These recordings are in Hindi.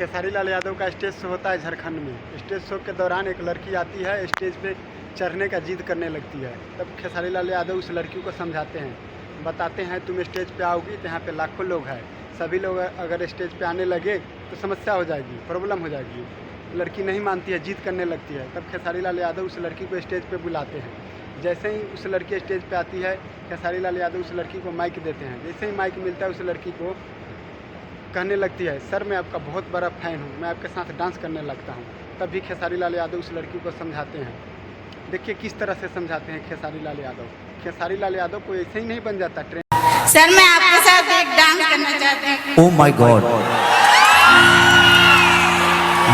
खेसारी लाल यादव का स्टेज शो होता है झारखंड में। स्टेज शो के दौरान एक लड़की आती है, स्टेज पे चढ़ने का जिद करने लगती है। तब खेसारी लाल यादव उस लड़की को समझाते हैं, बताते हैं तुम स्टेज पे आओगी तो यहाँ पे लाखों लोग हैं, सभी लोग अगर स्टेज पे आने लगे तो समस्या हो जाएगी, प्रॉब्लम हो जाएगी। लड़की नहीं मानती है, जिद करने लगती है। तब खेसारी लाल यादव उस लड़की को स्टेज पे बुलाते हैं। जैसे ही उस लड़की स्टेज पे आती है, खेसारी लाल यादव उस लड़की को माइक देते हैं। जैसे ही माइक मिलता है, उस लड़की को कहने लगती है, सर मैं आपका बहुत बड़ा फ़ैन हूँ, मैं आपके साथ डांस करने लगता हूँ। तब भी खेसारी लाल यादव उस लड़की को समझाते हैं। देखिए किस तरह से समझाते हैं खेसारी लाल यादव। खेसारी लाल यादव को ऐसे ही नहीं बन जाता ट्रेंड। सर मैं आपके साथ एक डांस करना चाहती हूँ। Oh my God.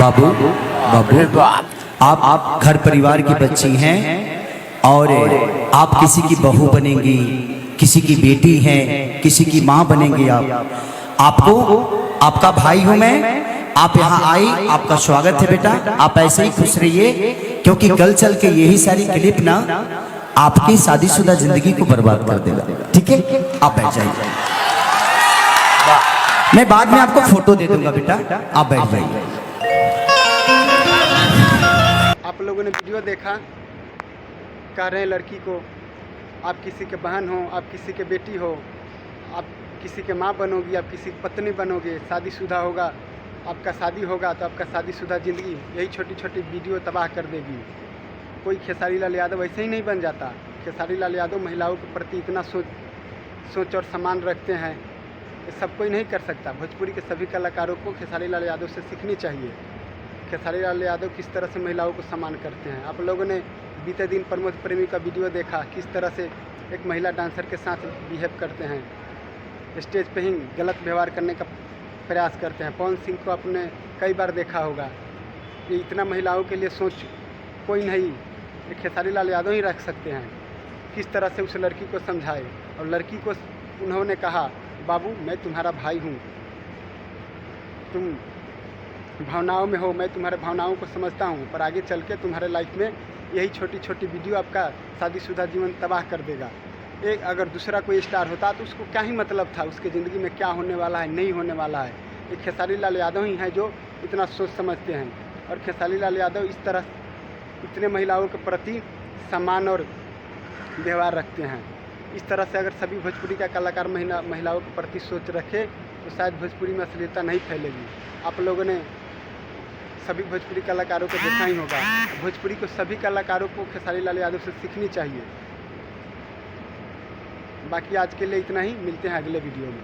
बाबू बाबू आप घर परिवार की बच्ची हैं और आप किसी की बहू बनेंगी, किसी की बेटी हैं, किसी की माँ बनेंगी। आपको आपका भाई हूँ मैं, आप यहाँ आई, आपका स्वागत है बेटा। आप ऐसे ही खुश रहिए, क्योंकि कल चल के यही सारी क्लिप ना आपकी शादीशुदा जिंदगी को बर्बाद कर देगा। ठीक है, आप बैठ जाइए, मैं बाद में आपको फोटो दे दूंगा बेटा, आप बैठ जाइए। आप लोगों ने वीडियो देखा, कह रहे हैं लड़की को आप किसी के बहन हो, आप किसी के बेटी हो, आप किसी के माँ बनोगी, आप किसी की पत्नी बनोगे, शादीशुदा होगा, आपका शादी होगा तो आपका शादीशुदा ज़िंदगी यही छोटी छोटी वीडियो तबाह कर देगी। कोई खेसारी लाल यादव ऐसे ही नहीं बन जाता। खेसारी लाल यादव महिलाओं के प्रति इतना सोच और सम्मान रखते हैं, ये सब कोई नहीं कर सकता। भोजपुरी के सभी कलाकारों को खेसारी लाल यादव से सीखनी चाहिए। खेसारी लाल यादव किस तरह से महिलाओं को सम्मान करते हैं। आप लोगों ने बीते दिन प्रमोद प्रेमी का वीडियो देखा, किस तरह से एक महिला डांसर के साथ बिहेव करते हैं, स्टेज पे ही गलत व्यवहार करने का प्रयास करते हैं। पवन सिंह को आपने कई बार देखा होगा। ये इतना महिलाओं के लिए सोच कोई नहीं, ये खेसारी लाल यादव ही रख सकते हैं। किस तरह से उस लड़की को समझाए, और लड़की को उन्होंने कहा, बाबू मैं तुम्हारा भाई हूँ, तुम भावनाओं में हो, मैं तुम्हारे भावनाओं को समझता हूँ, पर आगे चल के तुम्हारे लाइफ में यही छोटी छोटी वीडियो आपका शादीशुदा जीवन तबाह कर देगा। एक अगर दूसरा कोई स्टार होता तो उसको क्या ही मतलब था, उसके ज़िंदगी में क्या होने वाला है, नहीं होने वाला है। एक खेसारी लाल यादव ही हैं जो इतना सोच समझते हैं, और खेसारी लाल यादव इस तरह इतने महिलाओं के प्रति सम्मान और व्यवहार रखते हैं। इस तरह से अगर सभी भोजपुरी का कलाकार महिलाओं के प्रति सोच रखे तो शायद भोजपुरी में अश्लीलता नहीं फैलेगी। आप लोगों ने सभी भोजपुरी कलाकारों को देखा ही होगा। भोजपुरी को सभी कलाकारों को खेसारी लाल यादव से सीखनी चाहिए। बाकी आज के लिए इतना ही, मिलते हैं अगले वीडियो में।